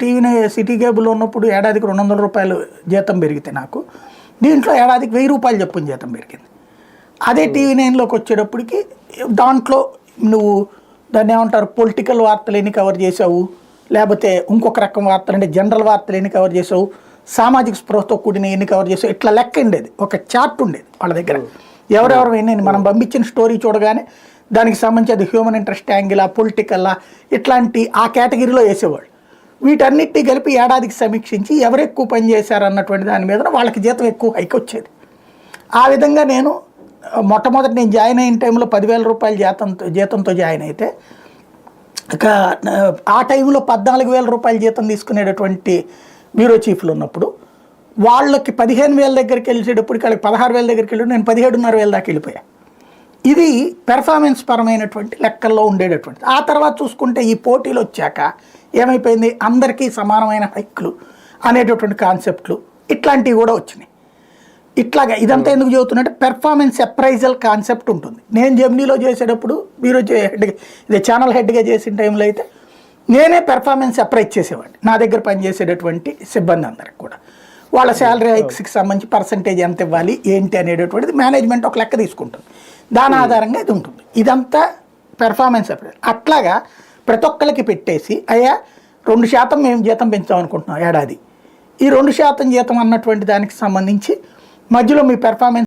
TV city కేబుల్లో ఉన్నప్పుడు ఏడాదికి 200 రూపాయలు జీతం పెరిగితే నాకు దీంట్లో ఏడాదికి 1000 రూపాయలు చెప్పుని జీతం పెరిగింది. అదే టీవీ నైన్లోకి వచ్చేటప్పటికి దాంట్లో నువ్వు దాన్ని ఏమంటారు పొలిటికల్ వార్తలు ఎన్ని కవర్ చేసావు, లేకపోతే ఇంకొక రకం వార్తలు అంటే జనరల్ వార్తలు ఎన్ని కవర్ చేసావు, సామాజిక స్పృహతో కూడిన ఎన్ని కవర్ చేసావు, ఇట్లా లెక్క ఉండేది. ఒక చార్ట్ ఉండేది వాళ్ళ దగ్గర, ఎవరెవరు ఎన్ని మనం పంపించిన స్టోరీ చూడగానే దానికి సంబంధించి అది హ్యూమన్ ఇంట్రెస్ట్ యాంగిల్, పొలిటికల్లా ఇట్లాంటి ఆ కేటగిరీలో వేసేవాళ్ళు. వీటన్నిటిని కలిపి ఏడాదికి సమీక్షించి ఎవరు ఎక్కువ పని చేశారు అన్నటువంటి దాని మీద వాళ్ళకి జీతం ఎక్కువ హైక్ వచ్చేది. ఆ విధంగా నేను మొట్టమొదటి నేను జాయిన్ అయిన టైంలో 10,000 రూపాయల జీతంతో జాయిన్ అయితే ఇక ఆ టైంలో 14,000 రూపాయల జీతం తీసుకునేటటువంటి బ్యూరో చీఫ్లు ఉన్నప్పుడు వాళ్ళకి 15,000 దగ్గరికి వెళ్ళేటప్పటికి వాళ్ళకి 16,000 దగ్గరికి వెళ్ళి నేను 17,500 దాకా వెళ్ళిపోయాను. ఇది పెర్ఫార్మెన్స్ పరమైనటువంటి లెక్కల్లో ఉండేటటువంటి. ఆ తర్వాత చూసుకుంటే ఈ పోటీలు వచ్చాక ఏమైపోయింది, అందరికీ సమానమైన హైక్లు అనేటటువంటి కాన్సెప్ట్లు ఇట్లాంటివి కూడా వచ్చినాయి. ఇట్లాగా ఇదంతా ఎందుకు చెబుతున్నట్టే పెర్ఫార్మెన్స్ అప్రైజల్ కాన్సెప్ట్ ఉంటుంది. నేను జెమినీలో చేసేటప్పుడు మీరు హెడ్గా ఇది ఛానల్ హెడ్గా చేసిన టైంలో అయితే నేనే పెర్ఫార్మెన్స్ అప్రైజ్ చేసేవాడిని. నా దగ్గర పనిచేసేటటువంటి సిబ్బంది అందరికి కూడా వాళ్ళ శాలరీ హైక్స్కి సంబంధించి పర్సంటేజ్ ఎంత ఇవ్వాలి ఏంటి అనేటటువంటిది మేనేజ్మెంట్ ఒక లెక్క తీసుకుంటుంది. దాని ఆధారంగా ఇది ఉంటుంది. ఇదంతా పెర్ఫార్మెన్స్ అప్రైజ్. అట్లాగా ప్రతి ఒక్కరికి పెట్టేసి అయ్యా 2% మేము జీతం పెంచాం అనుకుంటున్నాం ఏడాది, ఈ 2% జీతం అన్నటువంటి దానికి సంబంధించి మధ్యలో మీ పెర్ఫార్మెన్స్